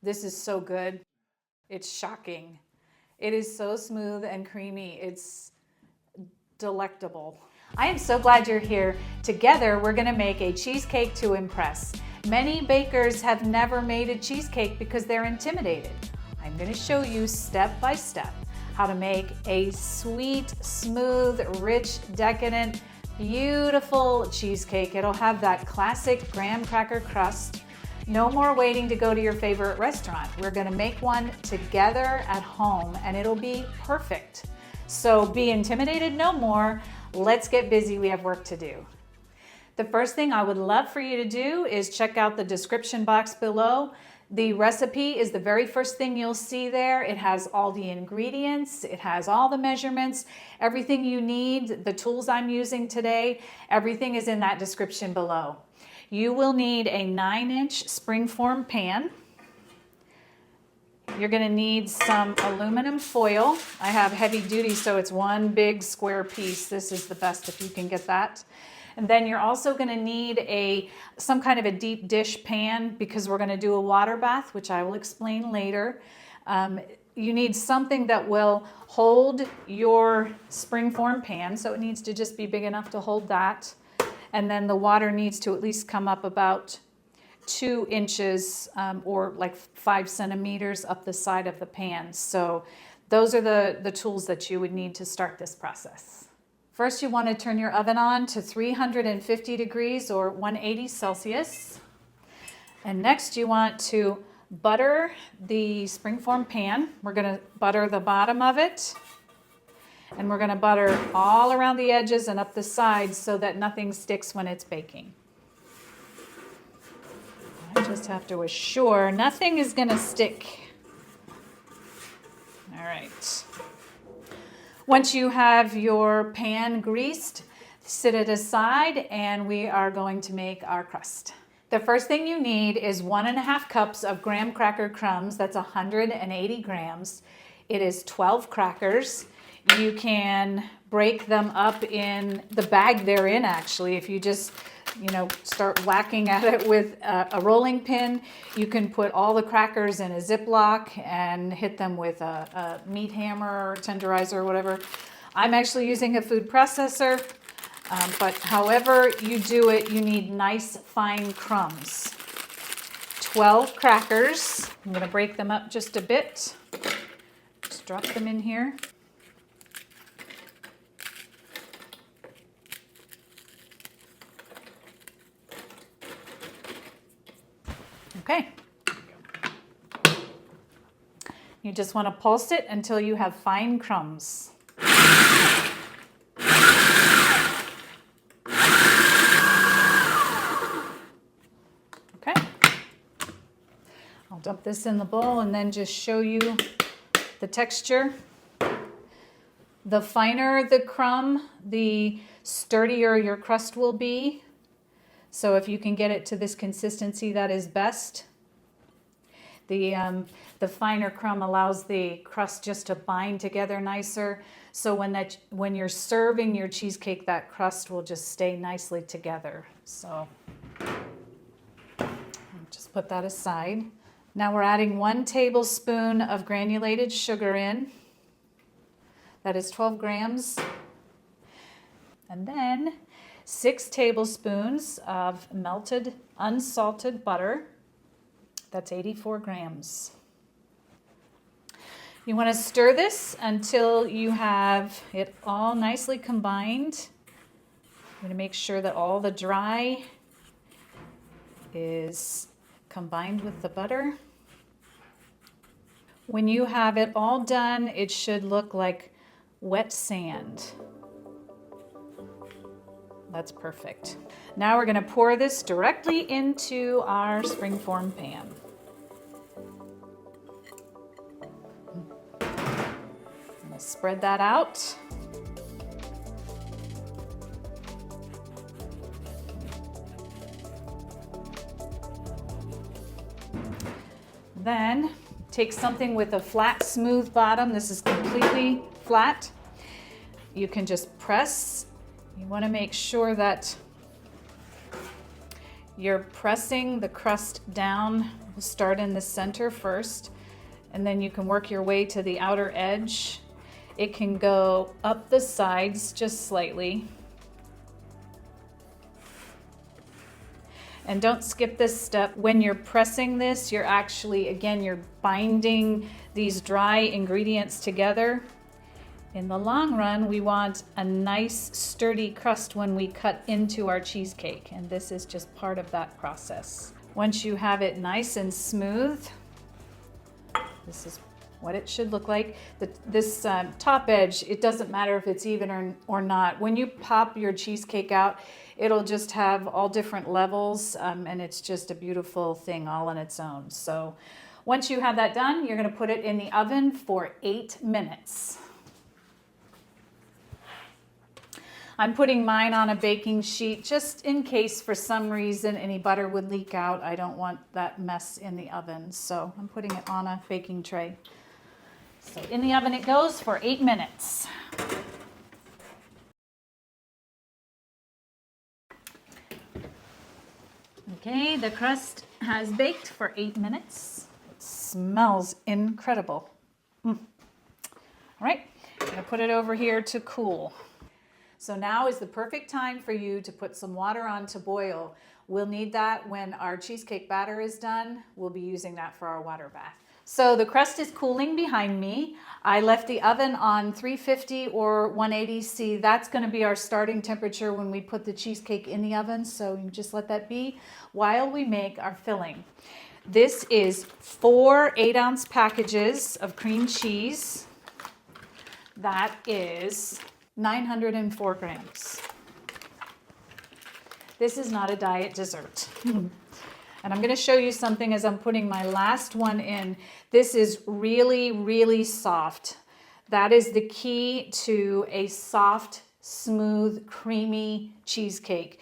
This is so good. It's shocking. It is so smooth and creamy. It's delectable. I am so glad you're here. Together, we're gonna make a cheesecake to impress. Many bakers have never made a cheesecake because they're intimidated. I'm gonna show you step by step how to make a sweet, smooth, rich, decadent, beautiful cheesecake. It'll have that classic graham cracker crust. No more waiting to go to your favorite restaurant. We're gonna make one together at home and it'll be perfect. So be intimidated no more. Let's get busy, we have work to do. The first thing I would love for you to do is check out the description box below. The recipe is the very first thing you'll see there. It has all the ingredients, it has all the measurements, everything you need, the tools I'm using today, everything is in that description below. You will need a 9-inch springform pan. You're gonna need some aluminum foil. I have heavy duty, so it's one big square piece. This is the best if you can get that. And then you're also gonna need some kind of a deep dish pan because we're gonna do a water bath, which I will explain later. You need something that will hold your springform pan, so it needs to just be big enough to hold that. And then the water needs to at least come up about 2 inches or like 5 centimeters up the side of the pan. So those are the tools that you would need to start this process. First, you want to turn your oven on to 350 degrees or 180 Celsius. And next you want to butter the springform pan. We're going to butter the bottom of it. And we're going to butter all around the edges and up the sides so that nothing sticks when it's baking. I just have to assure nothing is going to stick. All right. Once you have your pan greased, set it aside and we are going to make our crust. The first thing you need is 1.5 cups of graham cracker crumbs. That's 180 grams. It is 12 crackers. You can break them up in the bag they're in, actually. If you just, start whacking at it with a rolling pin, you can put all the crackers in a Ziploc and hit them with a meat hammer or tenderizer or whatever. I'm actually using a food processor, but however you do it, you need nice fine crumbs. 12 crackers. I'm going to break them up just a bit. Just drop them in here. Okay. You just want to pulse it until you have fine crumbs. Okay. I'll dump this in the bowl and then just show you the texture. The finer the crumb, the sturdier your crust will be. So if you can get it to this consistency, that is best. The finer crumb allows the crust just to bind together nicer. So when you're serving your cheesecake, that crust will just stay nicely together. So just put that aside. Now we're adding 1 tablespoon of granulated sugar in. That is 12 grams. And then 6 tablespoons of melted unsalted butter. That's 84 grams. You want to stir this until you have it all nicely combined. I'm going to make sure that all the dry is combined with the butter. When you have it all done, it should look like wet sand. That's perfect. Now we're going to pour this directly into our springform pan. I'm going to spread that out. Then take something with a flat, smooth bottom. This is completely flat. You can just press. You want to make sure that you're pressing the crust down Start in the center first, and then you can work your way to the outer edge. It can go up the sides just slightly. And don't skip this step. When you're pressing this, you're actually, again, you're binding these dry ingredients together. In the long run, we want a nice sturdy crust when we cut into our cheesecake, and this is just part of that process. Once you have it nice and smooth, this is what it should look like. This top edge, it doesn't matter if it's even or not. When you pop your cheesecake out, it'll just have all different levels, and it's just a beautiful thing all on its own. So once you have that done, you're gonna put it in the oven for 8 minutes. I'm putting mine on a baking sheet just in case for some reason any butter would leak out. I don't want that mess in the oven, so I'm putting it on a baking tray. So in the oven it goes for 8 minutes. Okay, the crust has baked for 8 minutes. It smells incredible. All right, I'm gonna put it over here to cool. So now is the perfect time for you to put some water on to boil. We'll need that when our cheesecake batter is done. We'll be using that for our water bath. So the crust is cooling behind me. I left the oven on 350 or 180C. That's going to be our starting temperature when we put the cheesecake in the oven. So you just let that be while we make our filling. This is 4 8-ounce packages of cream cheese. That is 904 grams. This is not a diet dessert. And I'm going to show you something as I'm putting my last one in. This is really, really soft. That is the key to a soft, smooth, creamy cheesecake.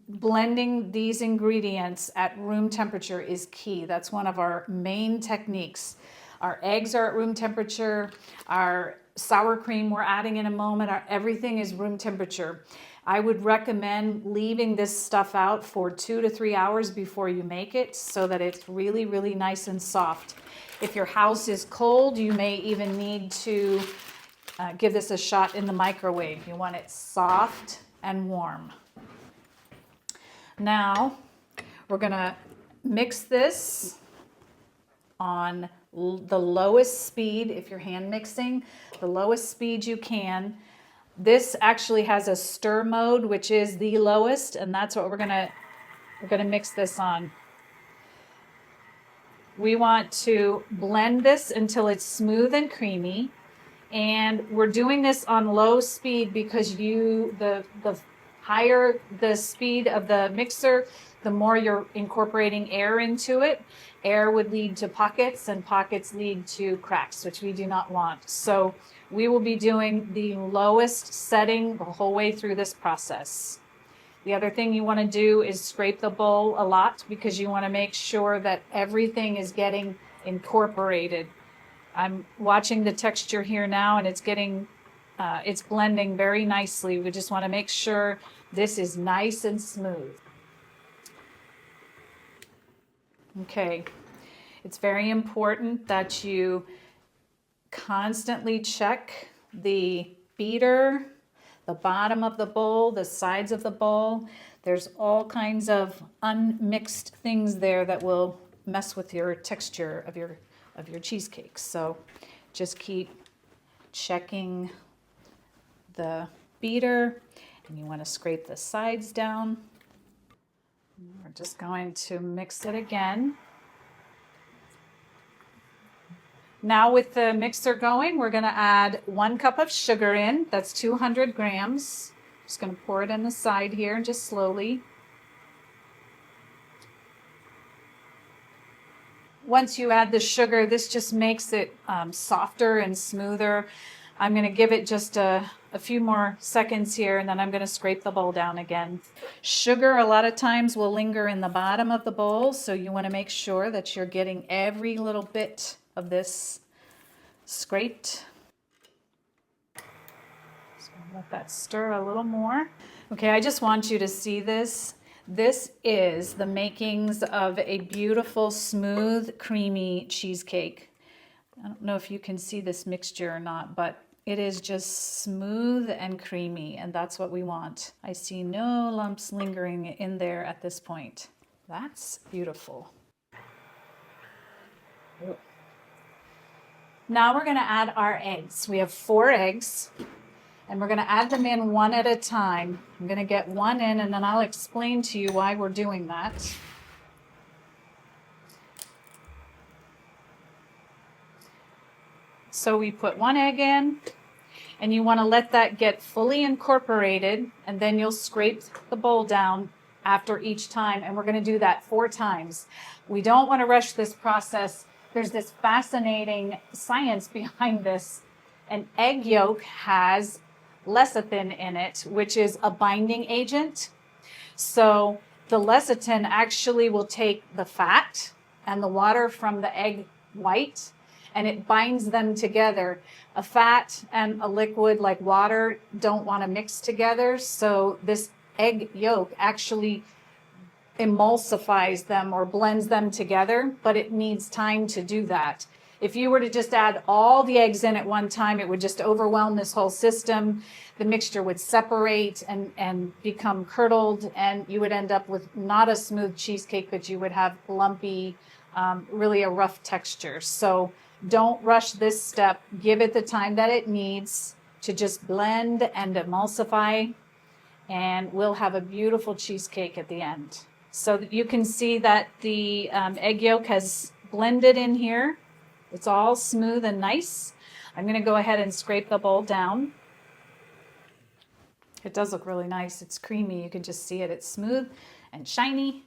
Blending these ingredients at room temperature is key. That's one of our main techniques. Our eggs are at room temperature. Our sour cream we're adding in a moment. Everything is room temperature. I would recommend leaving this stuff out for 2 to 3 hours before you make it so that it's really, really nice and soft. If your house is cold, you may even need to give this a shot in the microwave. You want it soft and warm. Now, we're gonna mix this on the lowest speed. If you're hand mixing, the lowest speed you can. This actually has a stir mode, which is the lowest, and that's what we're gonna mix this on. We want to blend this until it's smooth and creamy, and we're doing this on low speed because the higher the speed of the mixer, the more you're incorporating air into it. Air would lead to pockets, and pockets lead to cracks, which we do not want. So we will be doing the lowest setting the whole way through this process. The other thing you want to do is scrape the bowl a lot because you want to make sure that everything is getting incorporated. I'm watching the texture here now, and it's blending very nicely. We just want to make sure this is nice and smooth. Okay, it's very important that you constantly check the beater, the bottom of the bowl, the sides of the bowl. There's all kinds of unmixed things there that will mess with your texture of your cheesecake. So just keep checking the beater, and you want to scrape the sides down. We're just going to mix it again. Now with the mixer going, we're going to add 1 cup of sugar in. That's 200 grams. Just going to pour it in the side here, just slowly. Once you add the sugar, this just makes it softer and smoother. I'm going to give it just a few more seconds here, and then I'm going to scrape the bowl down again. Sugar a lot of times will linger in the bottom of the bowl, so you want to make sure that you're getting every little bit of this scraped. So let that stir a little more. Okay, I just want you to see this. This is the makings of a beautiful, smooth, creamy cheesecake. I don't know if you can see this mixture or not, but it is just smooth and creamy, and that's what we want. I see no lumps lingering in there at this point. That's beautiful. Now we're gonna add our eggs. We have 4 eggs, and we're gonna add them in one at a time. I'm gonna get one in, and then I'll explain to you why we're doing that. So we put 1 egg in, and you wanna let that get fully incorporated, and then you'll scrape the bowl down after each time, and we're gonna do that 4 times. We don't wanna rush this process. There's this fascinating science behind this. An egg yolk has lecithin in it, which is a binding agent. So the lecithin actually will take the fat and the water from the egg white, and it binds them together. A fat and a liquid like water don't want to mix together, so this egg yolk actually emulsifies them or blends them together, but it needs time to do that. If you were to just add all the eggs in at one time, it would just overwhelm this whole system. The mixture would separate and become curdled, and you would end up with not a smooth cheesecake, but you would have lumpy, really a rough texture. So don't rush this step. Give it the time that it needs to just blend and emulsify, and we'll have a beautiful cheesecake at the end. So that you can see that the egg yolk has blended in here. It's all smooth and nice. I'm gonna go ahead and scrape the bowl down. It does look really nice. It's creamy, you can just see it. It's smooth and shiny.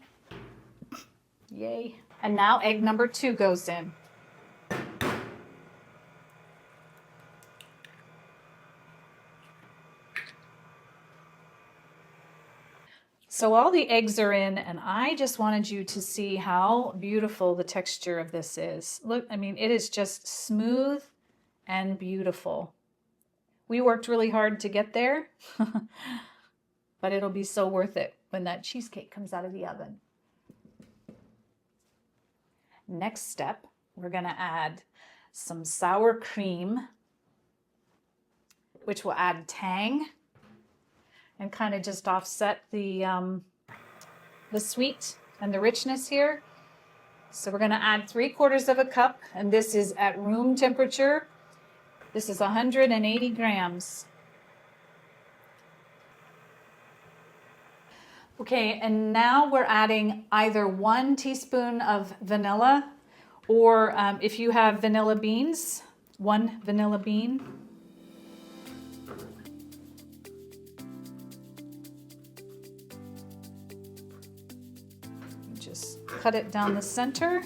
Yay. And now egg number 2 goes in. So all the eggs are in, and I just wanted you to see how beautiful the texture of this is. Look, I mean, it is just smooth and beautiful. We worked really hard to get there, but it'll be so worth it when that cheesecake comes out of the oven. Next step, we're gonna add some sour cream, which will add tang and kind of just offset the sweet and the richness here. So we're gonna add 3/4 of a cup, and this is at room temperature. This is 180 grams. Okay, and now we're adding either 1 teaspoon of vanilla, or if you have vanilla beans, 1 vanilla bean. Just cut it down the center.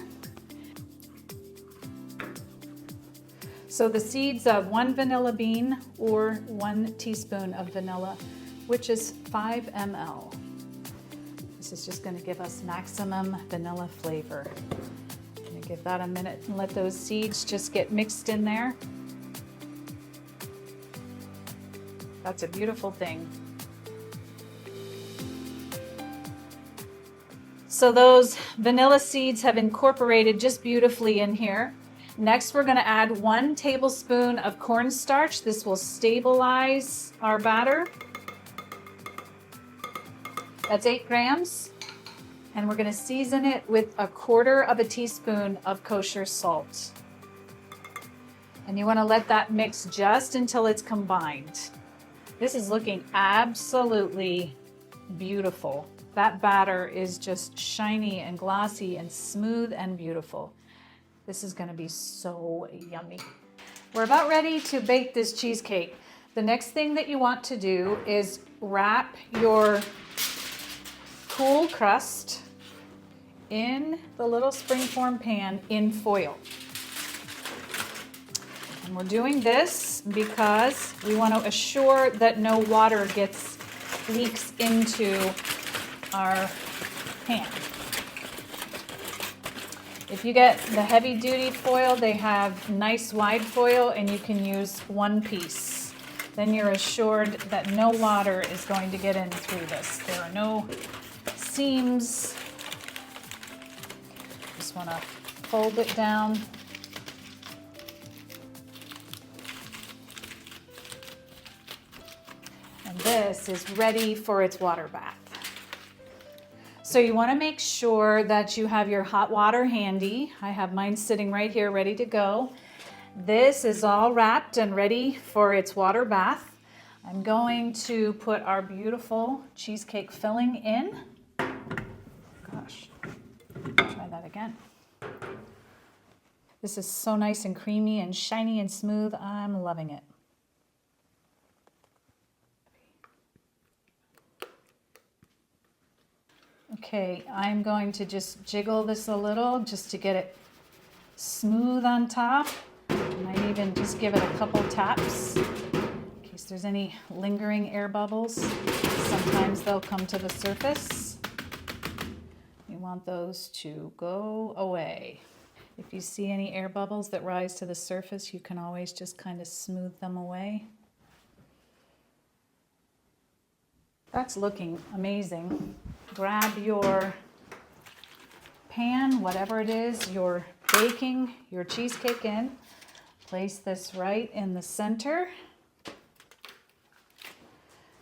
So the seeds of 1 vanilla bean or 1 teaspoon of vanilla, which is 5 ml. This is just going to give us maximum vanilla flavor. I'm going to give that a minute and let those seeds just get mixed in there. That's a beautiful thing. So those vanilla seeds have incorporated just beautifully in here. Next, we're going to add 1 tablespoon of cornstarch. This will stabilize our batter. That's 8 grams. And we're going to season it with 1/4 teaspoon of kosher salt. And you want to let that mix just until it's combined. This is looking absolutely beautiful. That batter is just shiny and glossy and smooth and beautiful. This is going to be so yummy. We're about ready to bake this cheesecake. The next thing that you want to do is wrap your cool crust in the little springform pan in foil. And we're doing this because we want to assure that no water leaks into our pan. If you get the heavy duty foil, they have nice wide foil, and you can use 1 piece. Then you're assured that no water is going to get in through this. There are no seams. Just want to fold it down. And this is ready for its water bath. So you want to make sure that you have your hot water handy. I have mine sitting right here ready to go. This is all wrapped and ready for its water bath. I'm going to put our beautiful cheesecake filling in. Gosh, try that again. This is so nice and creamy and shiny and smooth. I'm loving it. Okay, I'm going to just jiggle this a little just to get it smooth on top. I might even just give it a couple taps in case there's any lingering air bubbles. Sometimes they'll come to the surface. You want those to go away. If you see any air bubbles that rise to the surface, you can always just kind of smooth them away. That's looking amazing. Grab your pan, whatever it is you're baking your cheesecake in. Place this right in the center.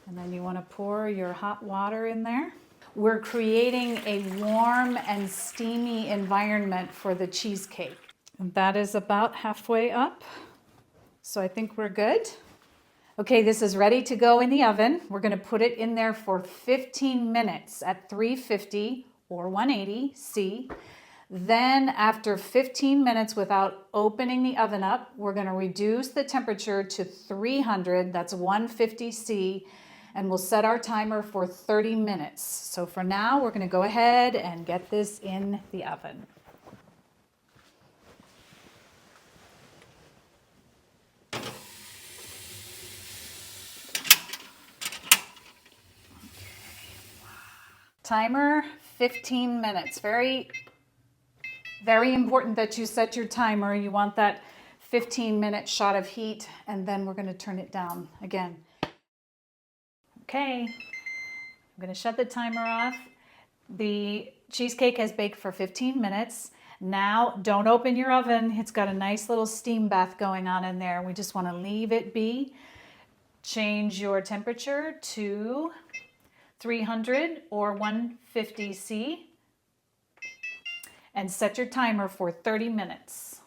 And then you want to pour your hot water in there. We're creating a warm and steamy environment for the cheesecake. And that is about halfway up. So I think we're good. Okay, this is ready to go in the oven. We're going to put it in there for 15 minutes at 350 or 180 C. Then after 15 minutes without opening the oven up, we're going to reduce the temperature to 300, that's 150 C, and we'll set our timer for 30 minutes. So for now, we're going to go ahead and get this in the oven. Timer, 15 minutes. Very important that you set your timer. You want that 15-minute shot of heat, and then we're going to turn it down again. Okay, I'm going to shut the timer off. The cheesecake has baked for 15 minutes. Now, don't open your oven. It's got a nice little steam bath going on in there. We just want to leave it be. Change your temperature to 300 or 150 C and set your timer for 30 minutes.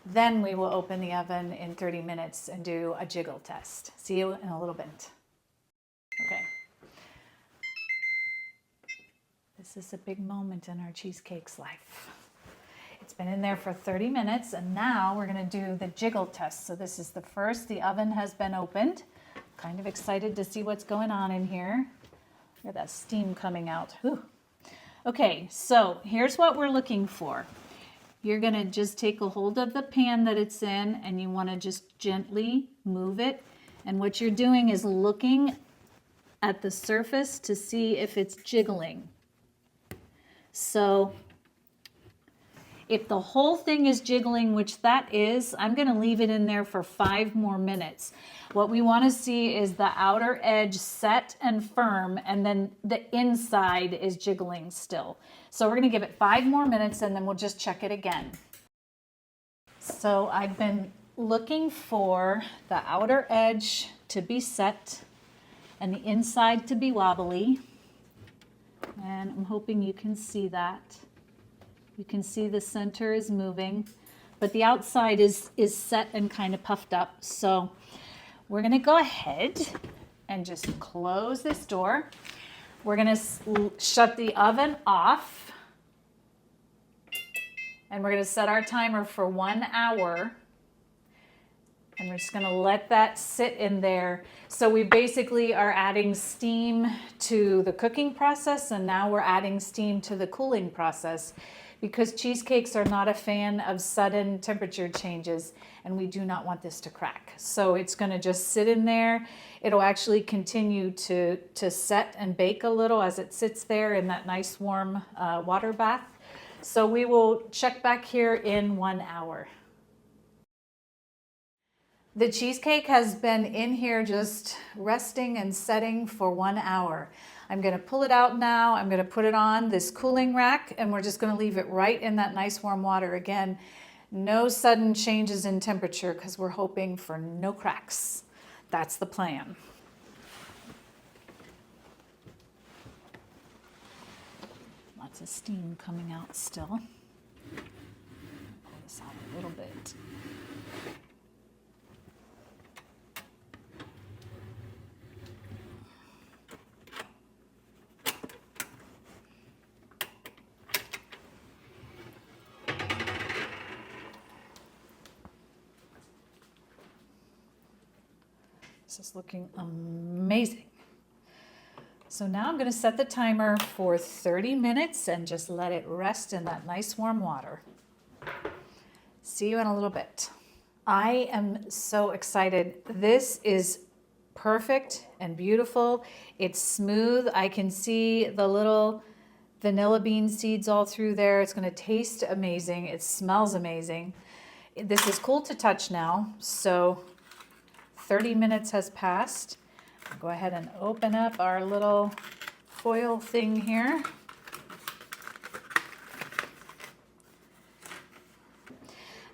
Then we will open the oven in 30 minutes and do a jiggle test. See you in a little bit. Okay. This is a big moment in our cheesecake's life. It's been in there for 30 minutes, and now we're going to do the jiggle test. So this is the first. The oven has been opened. Kind of excited to see what's going on in here. Look at that steam coming out. Whew. Okay, so here's what we're looking for. You're going to just take a hold of the pan that it's in, and you want to just gently move it. And what you're doing is looking at the surface to see if it's jiggling. So if the whole thing is jiggling, which that is, I'm going to leave it in there for 5 more minutes. What we want to see is the outer edge set and firm, and then the inside is jiggling still. So we're going to give it 5 more minutes, and then we'll just check it again. So I've been looking for the outer edge to be set and the inside to be wobbly. And I'm hoping you can see that. You can see the center is moving, but the outside is set and kind of puffed up. So we're going to go ahead and just close this door. We're going to shut the oven off, and we're going to set our timer for 1 hour. And we're just going to let that sit in there. So we basically are adding steam to the cooking process, and now we're adding steam to the cooling process, because cheesecakes are not a fan of sudden temperature changes, and we do not want this to crack. So it's going to just sit in there. It'll actually continue to set and bake a little as it sits there in that nice warm water bath. So we will check back here in 1 hour. The cheesecake has been in here just resting and setting for 1 hour. I'm gonna pull it out now. I'm gonna put it on this cooling rack and we're just gonna leave it right in that nice warm water. Again, no sudden changes in temperature because we're hoping for no cracks. That's the plan. Lots of steam coming out still. Pull this out a little bit. This is looking amazing. So now I'm going to set the timer for 30 minutes and just let it rest in that nice warm water. See you in a little bit. I am so excited. This is perfect and beautiful. It's smooth. I can see the little vanilla bean seeds all through there. It's going to taste amazing. It smells amazing. This is cool to touch now. So 30 minutes has passed. I'll go ahead and open up our little foil thing here.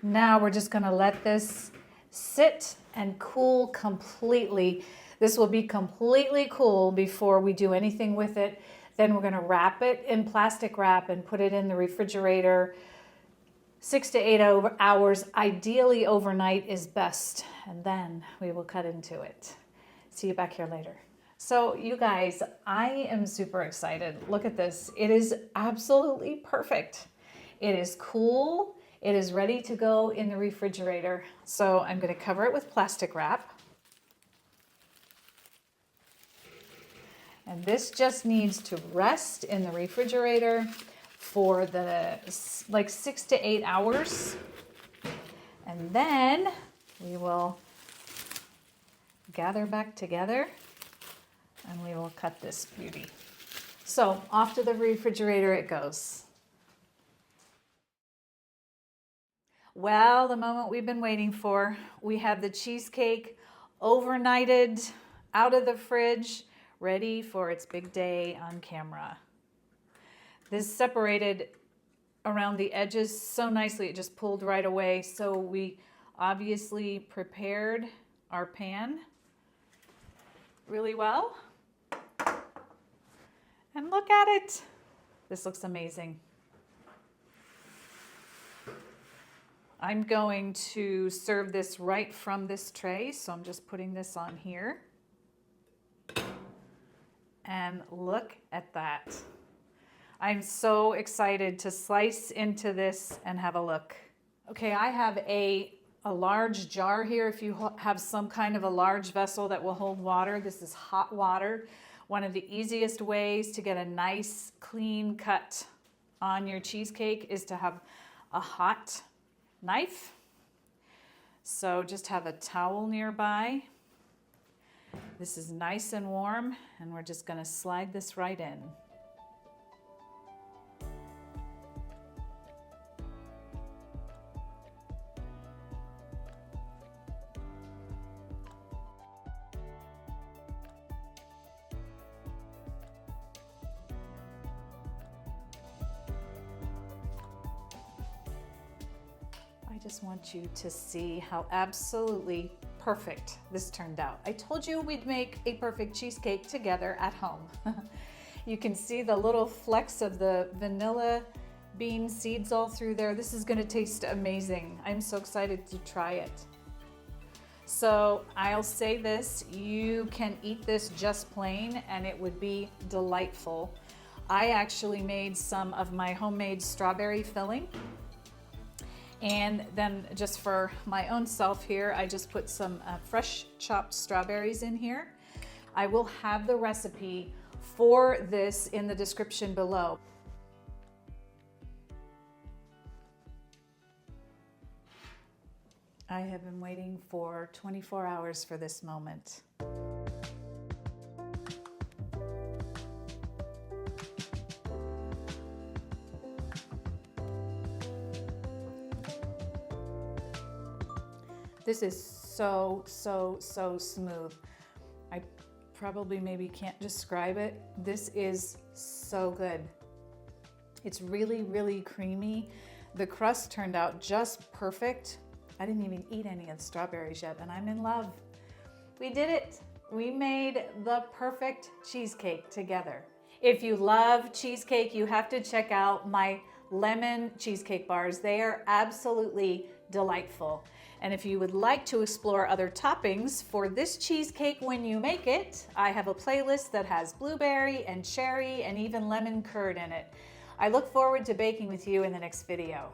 Now we're just going to let this sit and cool completely. This will be completely cool before we do anything with it. Then we're going to wrap it in plastic wrap and put it in the refrigerator. 6 to 8 hours, ideally overnight is best. And then we will cut into it. See you back here later. So you guys, I am super excited. Look at this. It is absolutely perfect. It is cool. It is ready to go in the refrigerator. So I'm going to cover it with plastic wrap. And this just needs to rest in the refrigerator for the like 6 to 8 hours. And then we will gather back together and we will cut this beauty. So off to the refrigerator it goes. Well, the moment we've been waiting for. We have the cheesecake overnighted out of the fridge, ready for its big day on camera. This separated around the edges so nicely, it just pulled right away. So we obviously prepared our pan really well. And look at it. This looks amazing. I'm going to serve this right from this tray, so I'm just putting this on here. And look at that. I'm so excited to slice into this and have a look. Okay, I have a large jar here. If you have some kind of a large vessel that will hold water, this is hot water. One of the easiest ways to get a nice clean cut on your cheesecake is to have a hot knife. So just have a towel nearby. This is nice and warm, and we're just going to slide this right in. I just want you to see how absolutely perfect this turned out. I told you we'd make a perfect cheesecake together at home. You can see the little flecks of the vanilla bean seeds all through there. This is going to taste amazing. I'm so excited to try it. So I'll say this, you can eat this just plain and it would be delightful. I actually made some of my homemade strawberry filling. And then just for my own self here, I just put some fresh chopped strawberries in here. I will have the recipe for this in the description below. I have been waiting for 24 hours for this moment. This is so, so, so smooth. I probably maybe can't describe it. This is so good. It's really, really creamy. The crust turned out just perfect. I didn't even eat any of the strawberries yet, and I'm in love. We did it. We made the perfect cheesecake together. If you love cheesecake, you have to check out my lemon cheesecake bars. They are absolutely delightful. And if you would like to explore other toppings for this cheesecake when you make it, I have a playlist that has blueberry and cherry and even lemon curd in it. I look forward to baking with you in the next video.